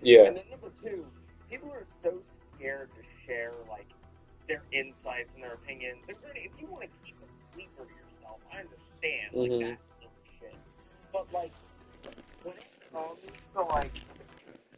Yeah. And then number two, people are so scared to share like their insights and their opinions. If you want to keep a sleeper to yourself, I understand like that sort of shit. But like when it comes to like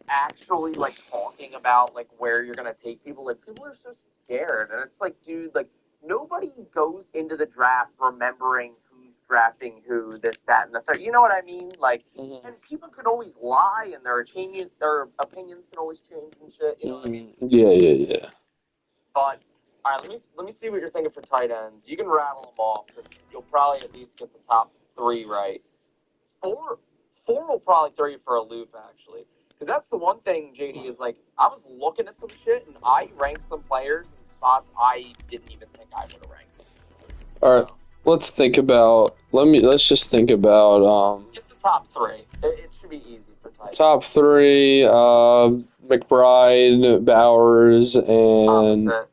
actually like talking about like where you're gonna take people, like people are so scared, and it's like, dude, like nobody goes into the draft remembering who's drafting who, this, that, and the third. You know what I mean? Like, and people can always lie, and their opinions can always change and shit. You know what I mean? Yeah. But all right, let me see what you're thinking for tight ends. You can rattle them off because you'll probably at least get the top three right. Four will probably throw you for a loop, actually. Because that's the one thing, JD, is like, I was looking at some shit, and I ranked some players in spots I didn't even think I would have ranked them. So, all right, let's think about, let's just think about, get the top three. It should be easy for tight. Top three, McBride, Bowers, and... Opposite.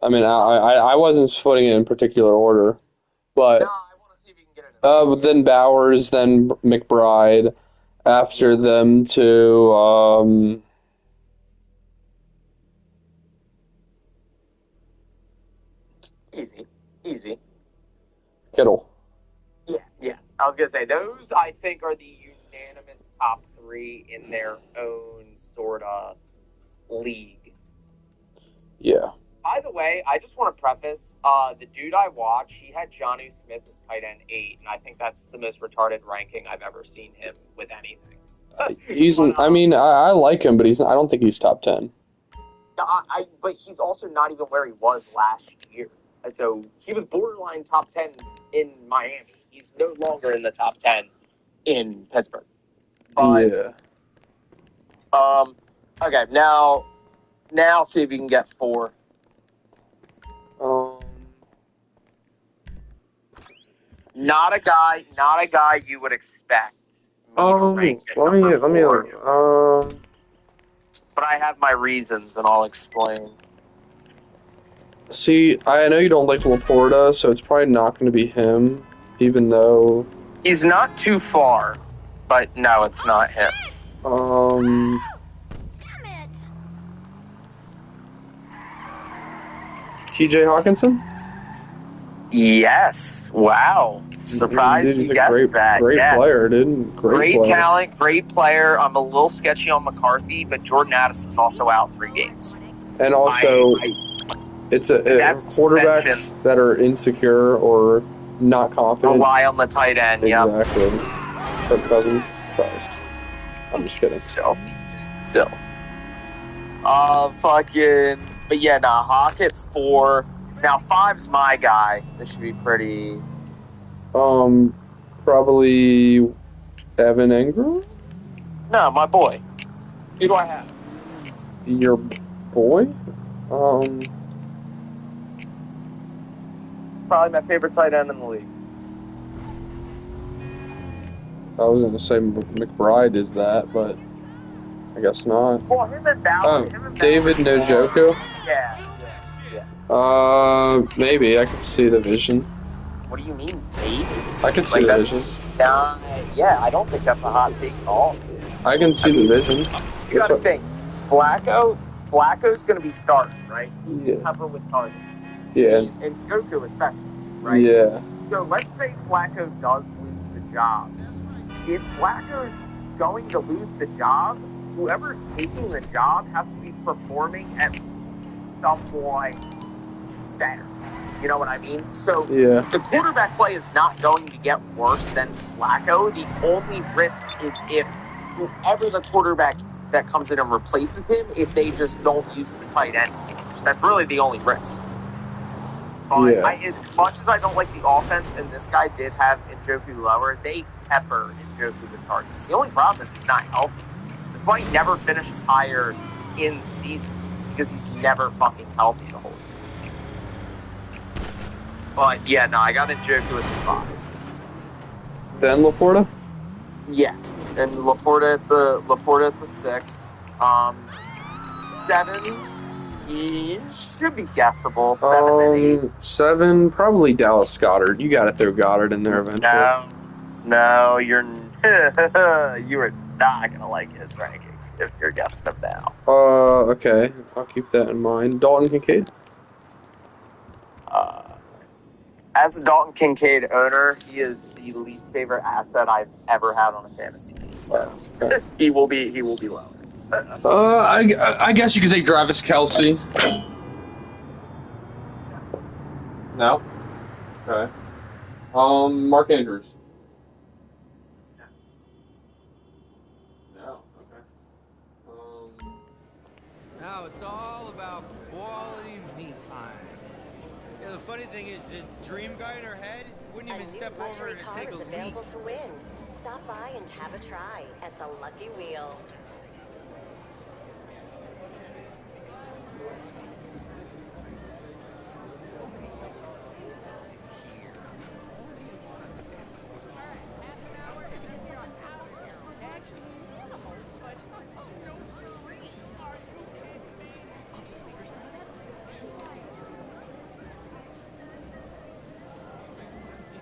I mean, I wasn't putting it in particular order, but... No, I want to see if you can get it. But then Bowers, then McBride, after them to, Easy. Kittle. Yeah. I was going to say, those, I think, are the unanimous top three in their own sort of league. Yeah. By the way, I just want to preface, the dude I watch, he had Jonnu Smith as tight end 8, and I think that's the most retarded ranking I've ever seen him with anything. I mean, I like him, but I don't think he's top 10. But he's also not even where he was last year. So he was borderline top 10 in Miami. He's no longer in the top 10 in Pittsburgh. But, yeah. Okay, now see if you can get 4. Not a guy you would expect. Let me But I have my reasons, and I'll explain. See, I know you don't like Laporta, so it's probably not going to be him, even though... He's not too far, but no, it's not him. Damn it! TJ Hawkinson? Yes. Wow. Surprised you guessed that. Great player, dude. Great player. talent, great player. I'm a little sketchy on McCarthy, but Jordan Addison's also out 3 games. And also, it's quarterbacks that are insecure or not confident. Rely on the tight end, exactly. Kirk Cousins. Sorry. I'm just kidding. Still. But yeah, Hawk at 4. Now 5's my guy. This should be pretty. Probably Evan Ingram? No, my boy. Who do I have? Your boy? Probably my favorite tight end in the league. I was going to say McBride is that, but I guess not. Well, him and Bauer. David Njoku? Yeah. Maybe. I could see the vision. What do you mean, maybe? I could see the vision. Yeah, I don't think that's a hot take at all. I can see the vision. You gotta think. Flacco's gonna be starting, right? Yeah. Cover with targets. Yeah. And Joku especially, right? Yeah. So let's say Flacco does lose the job. If Flacco's going to lose the job, whoever's taking the job has to be performing at somewhat better. You know what I mean? So the quarterback play is not going to get worse than Flacco. The only risk is if whoever the quarterback that comes in and replaces him, if they just don't use the tight end teams. That's really the only risk. But as much as I don't like the offense, and this guy did have Njoku lower, they pepper Njoku with targets. The only problem is he's not healthy. That's why he never finishes higher in season, because he's never fucking healthy the whole year. But yeah, I got Njoku at 5. Then Laporta? Yeah. And Laporta at the 6. 7, he should be guessable. 7 and 8. 7, probably Dallas Goedert. You got to throw Goddard in there eventually. No, you're not gonna like his ranking if you're guessing him now. Okay. I'll keep that in mind. Dalton Kincaid? As a Dalton Kincaid owner, he is the least favorite asset I've ever had on a fantasy team. So Okay. he will be lower. I guess you could say Travis Kelce. No? Okay. Mark Andrews. No. Okay. Now it's all about quality me time. Yeah, the funny thing is, the dream guy in her head wouldn't even step over to take a leak. Available to win. Stop by and have a try at the Lucky Wheel.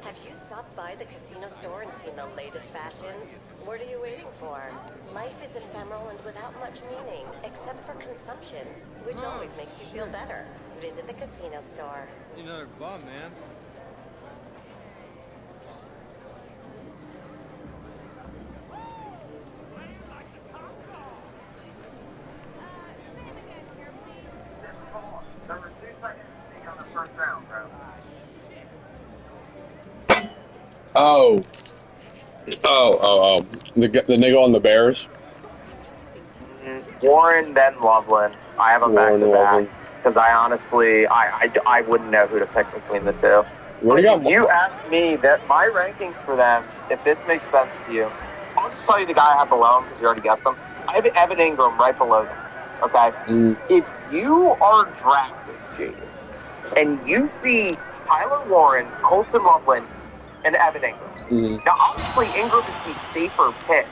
Have you stopped by the casino store and seen the latest fashions? What are you waiting for? Life is ephemeral and without much meaning, except for consumption, which always makes you feel better. Visit the casino store. You're another bum, man. Number 2 tight end on the first round, bro. Oh. The nigga on the Bears? Warren, then Loveland. I have them back Warren, to Loveland. back because I honestly, I wouldn't know who to pick between the two. What do you got? If you ask me that my rankings for them, if this makes sense to you, I'll just tell you the guy I have below him because you already guessed them. I have Evan Ingram right below them. Okay? If you are drafted, JD, and you see Tyler Warren, Colson Loveland, and Evan Ingram. Now, obviously, Ingram is the safer pick.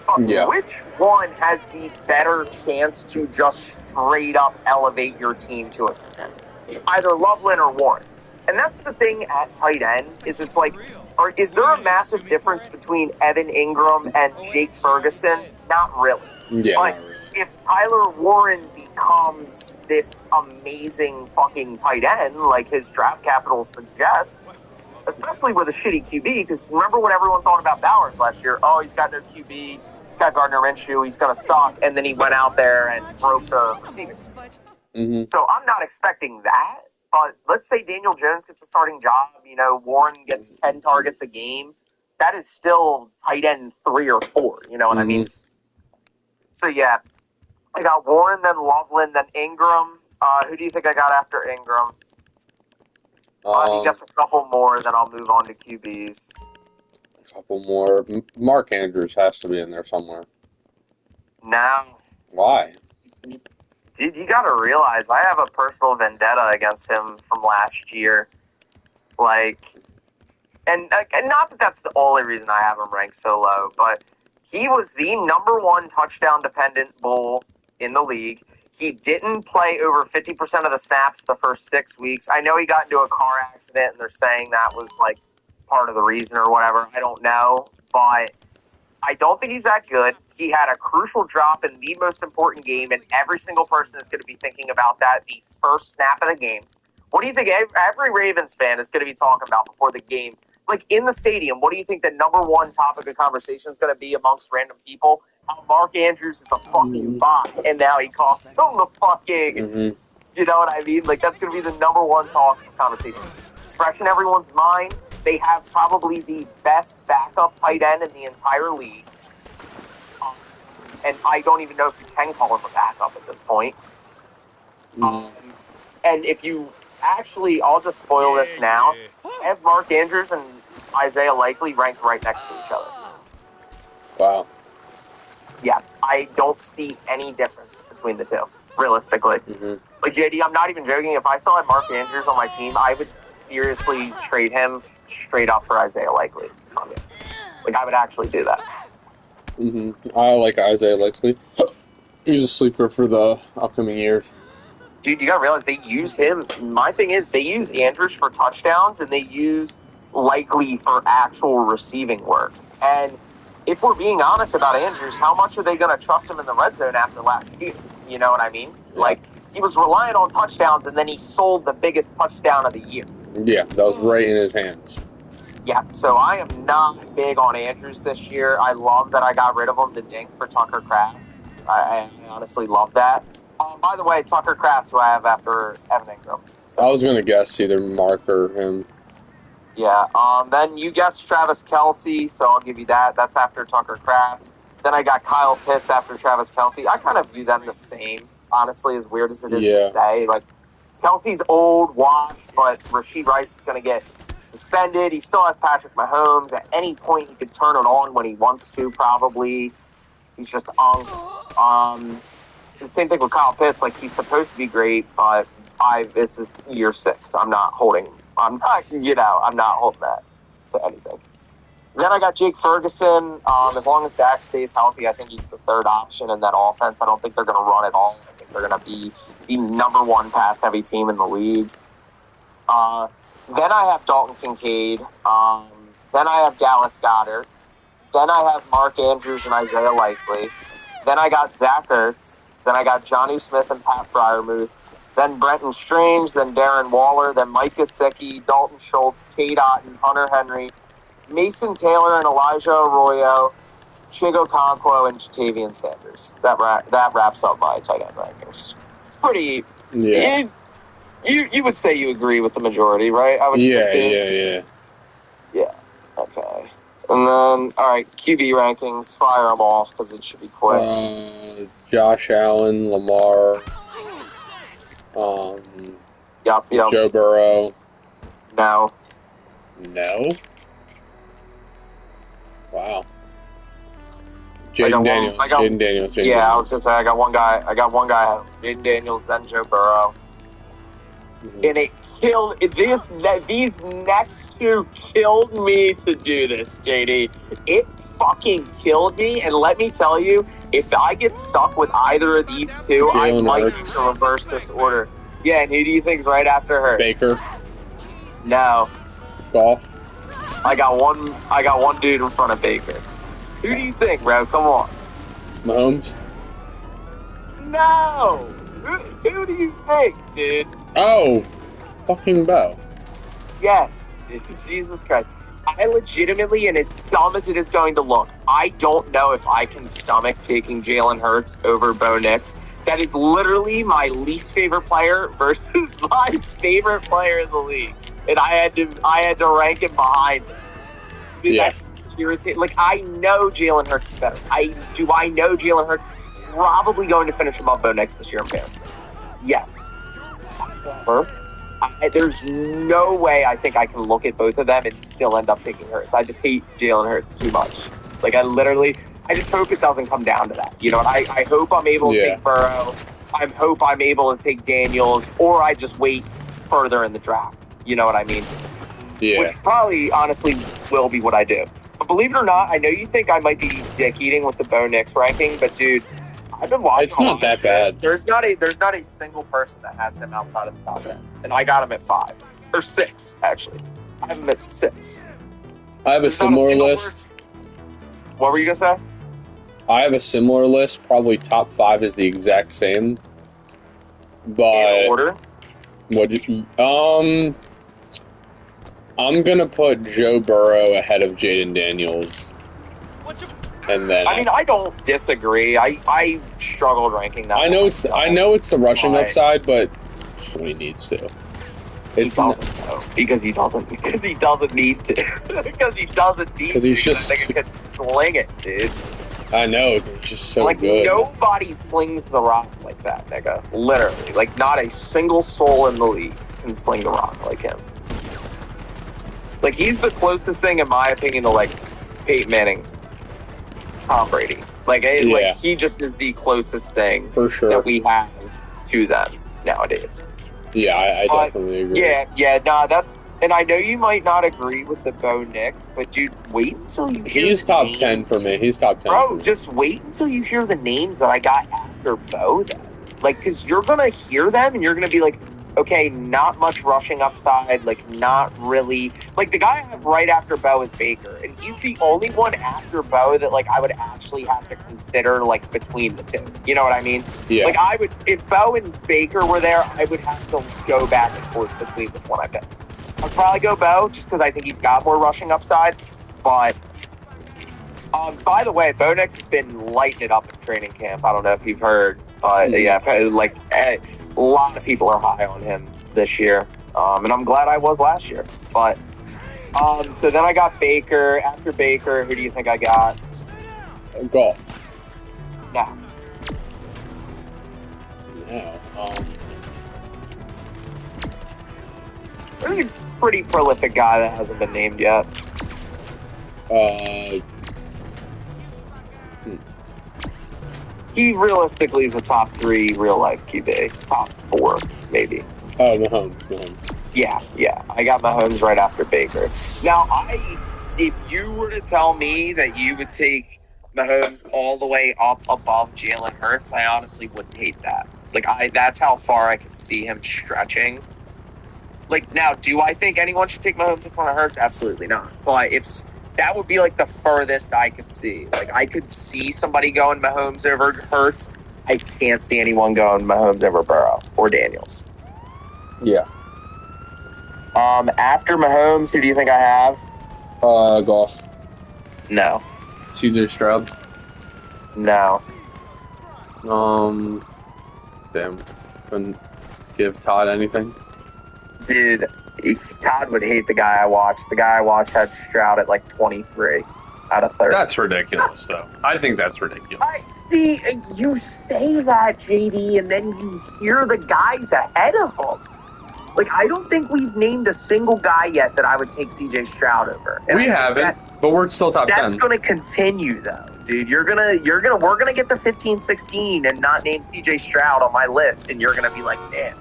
But which one has the better chance to just straight up elevate your team to a contender? Either Loveland or Warren. And that's the thing at tight end, is it's like, is there a massive difference between Evan Ingram and Jake Ferguson? Not really. Yeah. But if Tyler Warren becomes this amazing fucking tight end, like his draft capital suggests, especially with a shitty QB, because remember what everyone thought about Bowers last year? Oh, he's got no QB, he's got Gardner Minshew, he's going to suck, and then he went out there and broke the receiving. So I'm not expecting that, but let's say Daniel Jones gets a starting job, Warren gets 10 targets a game, that is still tight end 3 or 4, you know what I mean? So yeah, I got Warren, then Loveland, then Ingram. Who do you think I got after Ingram? You guess a couple more, then I'll move on to QBs. A couple more. Mark Andrews has to be in there somewhere. No. Why? Dude, you gotta realize I have a personal vendetta against him from last year. And not that that's the only reason I have him ranked so low, but he was the number 1 touchdown-dependent bull in the league. He didn't play over 50% of the snaps the first 6 weeks. I know he got into a car accident, and they're saying that was, part of the reason or whatever. I don't know, but I don't think he's that good. He had a crucial drop in the most important game, and every single person is going to be thinking about that the first snap of the game. What do you think every Ravens fan is going to be talking about before the game? In the stadium, what do you think the number 1 topic of conversation is going to be amongst random people? How Mark Andrews is a fucking bot, and now he costs him the fucking, you know what I mean? That's going to be the number 1 topic of conversation. Fresh in everyone's mind, they have probably the best backup tight end in the entire league. And I don't even know if you can call him a backup at this point. And if you actually, I'll just spoil this now, have Mark Andrews and Isaiah Likely ranked right next to each other. Wow. Yeah, I don't see any difference between the two, realistically. JD, I'm not even joking. If I still had Mark Andrews on my team, I would seriously trade him straight up for Isaiah Likely. I would actually do that. I like Isaiah Likely. He's a sleeper for the upcoming years. Dude, you gotta realize they use him. My thing is, they use Andrews for touchdowns, and they use Likely for actual receiving work. And if we're being honest about Andrews, how much are they going to trust him in the red zone after last year? You know what I mean? Yeah. Like, he was relying on touchdowns, and then he sold the biggest touchdown of the year. Yeah, that was right in his hands. Yeah, so I am not big on Andrews this year. I love that I got rid of him to dink for Tucker Kraft. I honestly love that. By the way, Tucker Kraft's who I have after Evan Ingram. So. I was going to guess either Mark or him. Yeah, then you guessed Travis Kelce, so I'll give you that. That's after Tucker Kraft. Then I got Kyle Pitts after Travis Kelce. I kind of view them the same, honestly, as weird as it is to say. Like, Kelce's old, washed, but Rashid Rice is going to get suspended. He still has Patrick Mahomes. At any point, he could turn it on when he wants to, probably. He's just on. The same thing with Kyle Pitts. Like, he's supposed to be great, but this is year 6. I'm not holding that to anything. Then I got Jake Ferguson. As long as Dak stays healthy, I think he's the third option in that offense. I don't think they're going to run at all. I think they're going to be the number 1 pass-heavy team in the league. Then I have Dalton Kincaid. Then I have Dallas Goedert. Then I have Mark Andrews and Isaiah Likely. Then I got Zach Ertz. Then I got Jonnu Smith and Pat Freiermuth. Then Brenton Strange. Then Darren Waller. Then Mike Gesicki, Dalton Schultz, Cade Otton, Hunter Henry, Mason Taylor and Elijah Arroyo, Chigo Okonkwo, and Jatavian Sanders. That wraps up my tight end rankings. It's pretty... Yeah. You would say you agree with the majority, right? I would assume. Yeah, okay. And then, all right, QB rankings, fire them off because it should be quick. Josh Allen, Lamar, Yep. Joe Burrow. No. Wow. Jaden Daniels. Yeah, I was gonna say I got one guy. Jaden Daniels, then Joe Burrow. Mm-hmm. And it killed these next 2 killed me to do this, JD. It fucking killed me, and let me tell you, if I get stuck with either of these 2, I might need to reverse this order. Yeah, and who do you think's right after her? Baker. No. Goff. I got one dude in front of Baker. Who do you think, bro? Come on. Mahomes. No. Who do you think, dude? Oh, fucking Bo. Yes. Jesus Christ. I legitimately, and as dumb as it is going to look, I don't know if I can stomach taking Jalen Hurts over Bo Nix. That is literally my least favorite player versus my favorite player in the league. And I had to rank him behind him. Dude, that's irritating. Like, I know Jalen Hurts is better. I know Jalen Hurts is probably going to finish above Bo Nix this year in fantasy. Yes. However, there's no way I think I can look at both of them and still end up taking Hurts. I just hate Jalen Hurts too much. Like, I just hope it doesn't come down to that. You know, and I hope I'm able to take Burrow. I hope I'm able to take Daniels, or I just wait further in the draft. You know what I mean? Yeah. Which probably, honestly, will be what I do. But believe it or not, I know you think I might be dick eating with the Bo Nix ranking, but dude, I've been watching. It's not that bad. There's not a single person that has him outside of the top 10, and I got him at 5 or 6 actually. I have him at 6. I have a similar list. What were you gonna say? I have a similar list. Probably top 5 is the exact same. But in order? I'm gonna put Joe Burrow ahead of Jaden Daniels. And then I don't disagree. I struggled ranking that. I know it's the rushing upside, but he needs to. Because he doesn't need to. Because he's just can sling it, dude. I know, he's just so good. Nobody slings the rock like that, nigga. Literally, like not a single soul in the league can sling the rock like him. Like, he's the closest thing, in my opinion, to like Peyton Manning, Tom Brady. Like he just is the closest thing for sure that we have to them nowadays. Yeah, I definitely agree. That's, and I know you might not agree with the Bo Nix, but dude, wait until you hear. He's top 10 for me. He's top 10. Bro, just wait until you hear the names that I got after Bo. Then, like, because you're gonna hear them and you're gonna be like, Okay, not much rushing upside, like not really. Like the guy I have right after Bo is Baker, and he's the only one after Bo that like I would actually have to consider like between the two. You know what I mean? Yeah. Like I would, if Bo and Baker were there, I would have to go back and forth between which one I pick. I'd probably go Bo just because I think he's got more rushing upside. But by the way, Bo Nix has been lighting it up in training camp. I don't know if you've heard, but yeah, like. A lot of people are high on him this year, and I'm glad I was last year. But so then I got Baker. After Baker, who do you think I got? Golf. No. There's a pretty prolific guy that hasn't been named yet. He realistically is a top 3 real life QB. Top 4, maybe. Oh, Mahomes. Yeah. I got Mahomes right after Baker. Now, if you were to tell me that you would take Mahomes all the way up above Jalen Hurts, I honestly wouldn't hate that. Like, that's how far I could see him stretching. Like, now, do I think anyone should take Mahomes in front of Hurts? Absolutely not. But that would be like the furthest I could see. Like I could see somebody going Mahomes over Hurts. I can't see anyone going Mahomes over Burrow or Daniels. Yeah. After Mahomes, who do you think I have? Golf. No. CJ Stroud. No. Damn. Couldn't give Todd anything. Dude, Todd would hate the guy I watched. The guy I watched had Stroud at like 23 out of 30. That's ridiculous, though. I think that's ridiculous. I see. You say that, JD, and then you hear the guys ahead of him. Like, I don't think we've named a single guy yet that I would take CJ Stroud over. And we haven't, but we're still top 10. That's going to continue, though, dude. We're going to get to 15, 16 and not name CJ Stroud on my list, and you're going to be like, damn.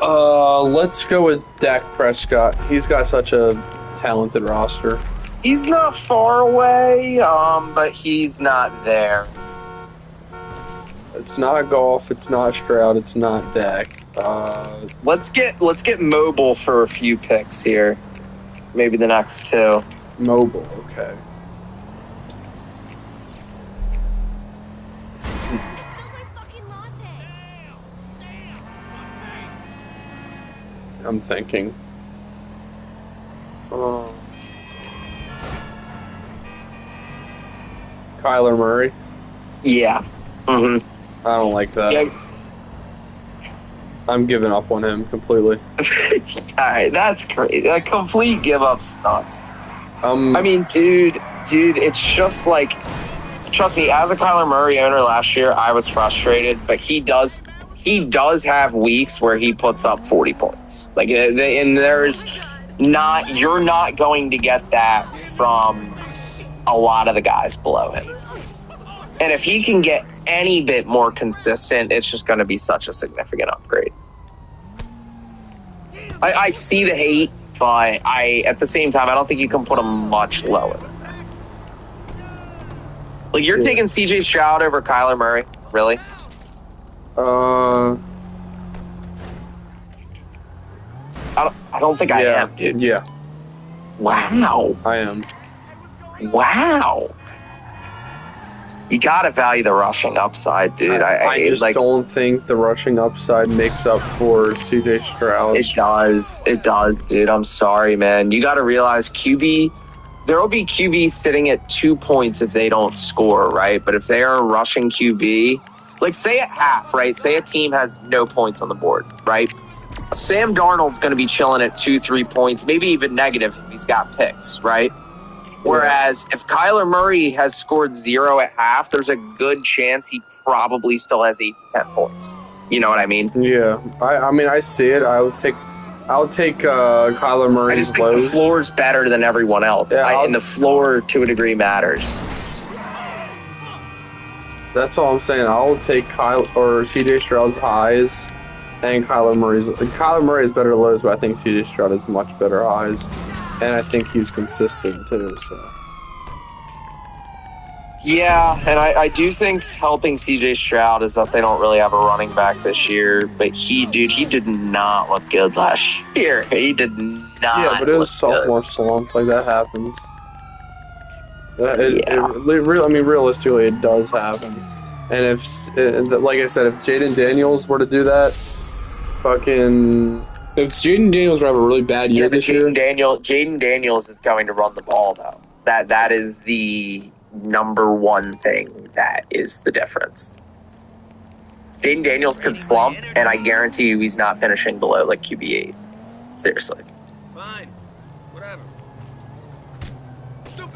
Let's go with Dak Prescott. He's got such a talented roster. He's not far away, but he's not there. It's not Golf. It's not Stroud. It's not Dak. Let's get mobile for a few picks here. Maybe the next 2. Mobile, okay. I'm thinking. Kyler Murray? Yeah. Mm-hmm. I don't like that. Yeah. I'm giving up on him completely. Alright, that's crazy. A complete give up's nuts. I mean, dude, it's just like, trust me, as a Kyler Murray owner last year, I was frustrated, but he does have weeks where he puts up 40 points. Like, and you're not going to get that from a lot of the guys below him. And if he can get any bit more consistent, it's just going to be such a significant upgrade. I see the hate, but at the same time, I don't think you can put him much lower than that. Like, you're taking CJ Stroud over Kyler Murray? Really? I don't think I am, dude. Yeah. Wow. I am. Wow. You gotta value the rushing upside, dude. I just don't think the rushing upside makes up for CJ Stroud. It does, dude. I'm sorry, man. You gotta realize there will be QBs sitting at 2 points if they don't score, right? But if they are a rushing QB, like say at half, right? Say a team has no points on the board, right? Sam Darnold's going to be chilling at 2-3 points, maybe even negative if he's got picks, right? Whereas if Kyler Murray has scored 0 at half, there's a good chance he probably still has 8 to 10 points. You know what I mean? Yeah. I mean, I see it. I'll take Kyler Murray's lows. I just think the floor's better than everyone else. Yeah, and the floor, to a degree, matters. That's all I'm saying. I'll take CJ Stroud's highs and Kyler Murray's. Kyler Murray is better lows, but I think CJ Stroud is much better highs. And I think he's consistent, too, so. Yeah, and I do think helping CJ Stroud is that they don't really have a running back this year. But he did not look good last year. He did Yeah, not but it was look good. sophomore slump. Like, that happens. Yeah. I mean, realistically, it does happen. And like I said, if Jaden Daniels were to do that, fucking, if Jaden Daniels were to have a really bad year Yeah, but this year, Jaden Daniels is going to run the ball though. That is the number one thing that is the difference. Jaden Daniels could slump, and I guarantee you he's not finishing below like QB8. Seriously. Fine. Whatever.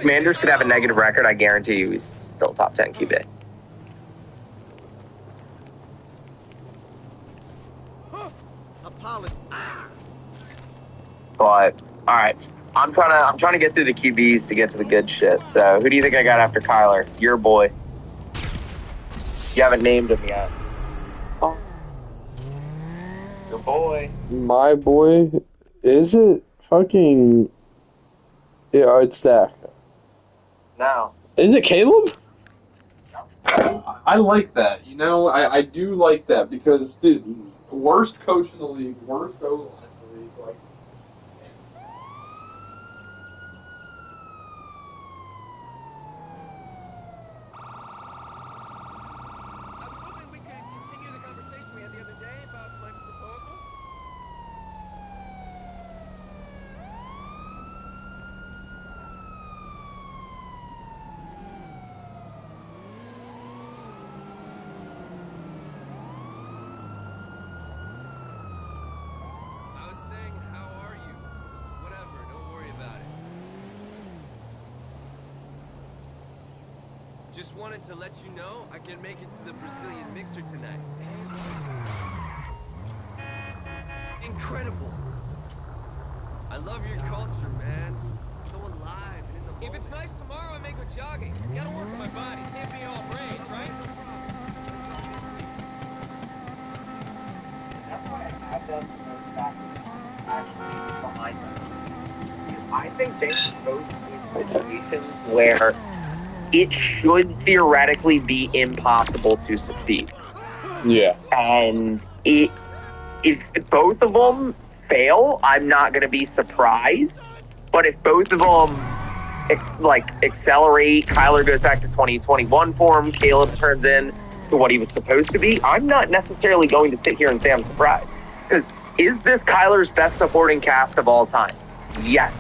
Commanders could have a negative record. I guarantee you he's still top 10 QB. Apology. But all right, I'm trying to get through the QBs to get to the good shit. So who do you think I got after Kyler? Your boy. You haven't named him yet. Oh. Your boy. my boy, is it fucking? Yeah, it's Dak. No. Is it Caleb? I like that. You know, I do like that because, dude, worst coach in the league, worst O-line in the league, like. I was hoping we could continue the conversation we had the other day about my proposal. I was saying, how are you? Whatever, don't worry about it. Just wanted to let you know I can make it to the Brazilian mixer tonight. Incredible. I love your culture, man. So alive and in the moment. If it's nice tomorrow, I may go jogging. Gotta work on my body. Can't be all brains, right? That's why I have them actually behind them. I think they both in situations where it should theoretically be impossible to succeed. Yeah. And if both of them fail, I'm not going to be surprised. But if both of them accelerate, Kyler goes back to 2021 form, Caleb turns in to what he was supposed to be, I'm not necessarily going to sit here and say I'm surprised. Because is this Kyler's best supporting cast of all time? Yes.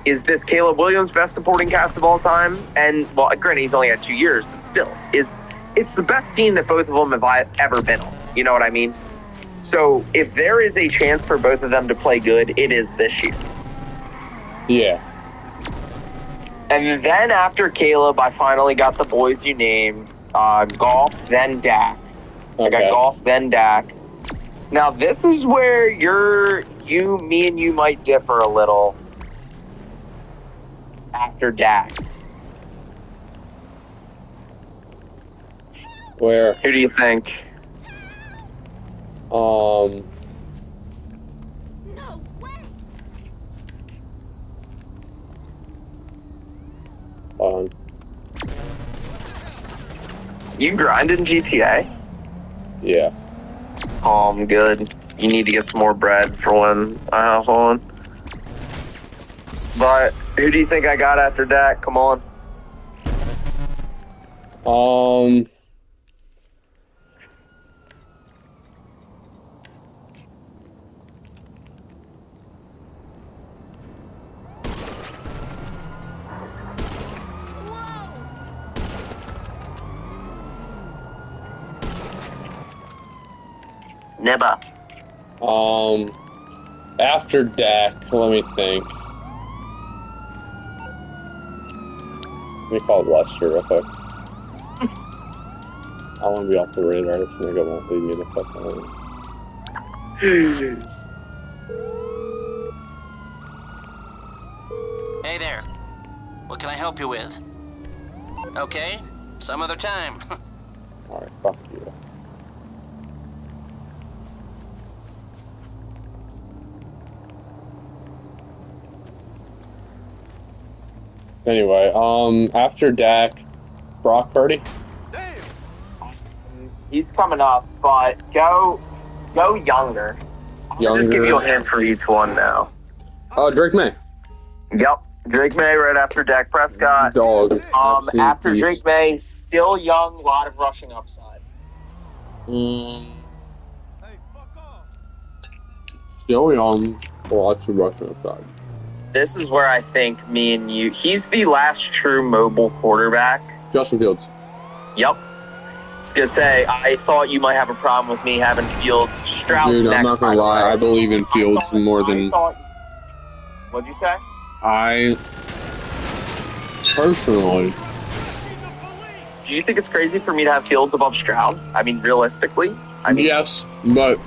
Is this Caleb Williams' best supporting cast of all time? And, well, granted, he's only had 2 years, but still, it's the best team that both of them have ever been on. You know what I mean? So if there is a chance for both of them to play good, it is this year. Yeah. And then after Caleb, I finally got the boys you named. Golf, then Dak. I got Golf, then Dak. Now this is where me and you might differ a little after Dak. Where? Who do you think? No way. On. You grind in GTA? Yeah. Oh, I'm good. You need to get some more bread for when I have on. But who do you think I got after Dak? Come on. Never. After Dak, let me think. Let me call Lester real quick. I want to be off the radar. This nigga won't leave me the fuck alone. Hey there. What can I help you with? Okay, some other time. Alright, fuck you. Anyway, after Dak, Brock Purdy? He's coming up, but go younger. I'll just give you a hint for each one now. Oh, Drake May. Yep. Drake May right after Dak Prescott. Dog. After Drake May, still young, a lot of rushing upside. Still young, lots of rushing upside. This is where I think me and you... He's the last true mobile quarterback. Justin Fields. Yep. I was going to say, I thought you might have a problem with me having Fields. Stroud's Dude, next, I'm not going to lie. I believe in Fields more than... What'd you say? I... Personally... Do you think it's crazy for me to have Fields above Stroud? I mean, realistically? Yes, but...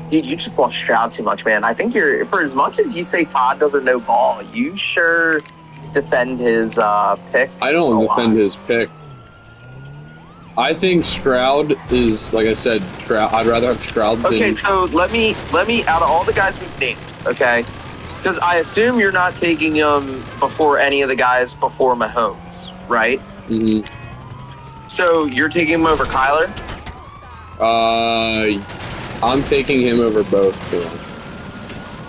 Dude, you just love Stroud too much, man. I think you're... For as much as you say Todd doesn't know ball, you sure defend his pick. I don't defend his pick. I think Stroud is, like I said, I'd rather have Stroud than... Okay, so let me, out of all the guys we've named, okay? Because I assume you're not taking him before any of the guys before Mahomes, right? Mm-hmm. So you're taking him over Kyler? I'm taking him over both.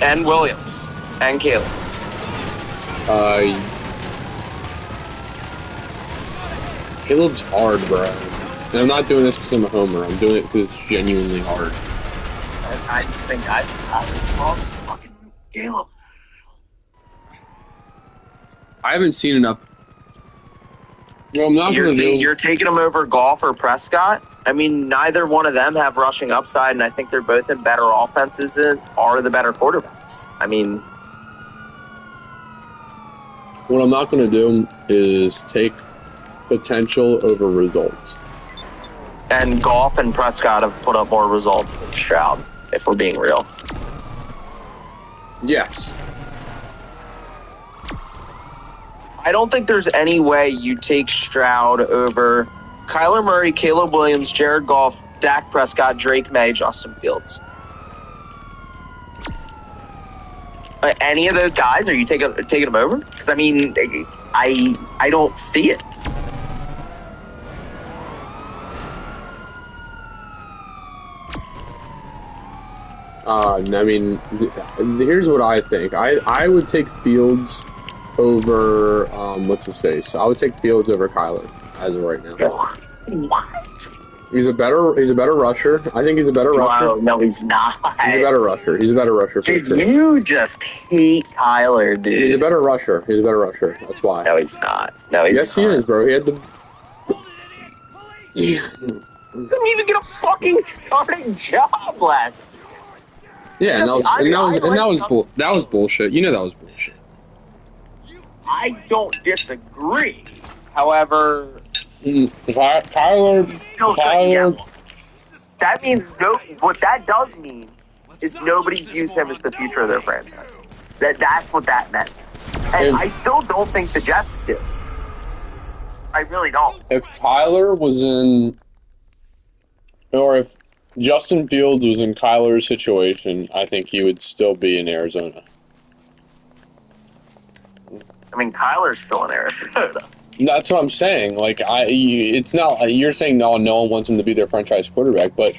And Williams. And Caleb. Caleb's hard, bro. And I'm not doing this because I'm a homer. I'm doing it because it's genuinely hard. I just think I love fucking Caleb. I haven't seen enough. Well, I'm not going to do... You're taking them over Goff or Prescott? I mean, neither one of them have rushing upside, and I think they're both in better offenses and are the better quarterbacks. I mean... What I'm not going to do is take potential over results. And Goff and Prescott have put up more results than Stroud, if we're being real. Yes. I don't think there's any way you take Stroud over Kyler Murray, Caleb Williams, Jared Goff, Dak Prescott, Drake May, Justin Fields. Any of those guys, are you taking them over? Because, I mean, I don't see it. I mean, here's what I think. I would take Fields over, what's his face? I would take Fields over Kyler as of right now. What? He's a better rusher. I think he's a better rusher. No, he's not. He's a better rusher. He's a better rusher for sure. You just hate Kyler, dude. He's a better rusher. He's a better rusher. That's why. No, he's not. No, he's yes, not. he is, bro. He had the... Yeah. Didn't even get a fucking starting job last year. Yeah, and that was bullshit. You know that was bullshit. I don't disagree. However, Kyler, that means what that does mean is nobody views him as the future of their franchise. That's what that meant. And I still don't think the Jets do. I really don't. If Kyler was in, or if Justin Fields was in Kyler's situation, I think he would still be in Arizona. I mean, Kyler's still in Arizona. That's what I'm saying. Like, it's not. You're saying no one wants him to be their franchise quarterback, but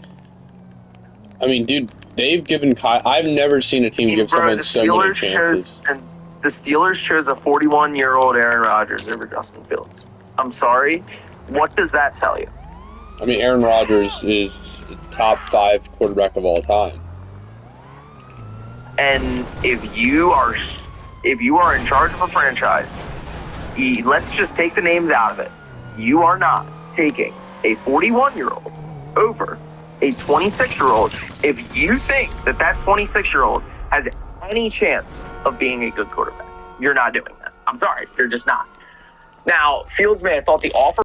I mean, dude, they've given I've never seen a team give someone so many chances. And the Steelers chose a 41-year-old Aaron Rodgers over Justin Fields. I'm sorry. What does that tell you? I mean, Aaron Rodgers is top 5 quarterback of all time. And if you are in charge of a franchise, let's just take the names out of it. You are not taking a 41-year-old over a 26-year-old if you think that 26-year-old has any chance of being a good quarterback. You're not doing that. I'm sorry. You're just not. Now, Fields may have thought the offer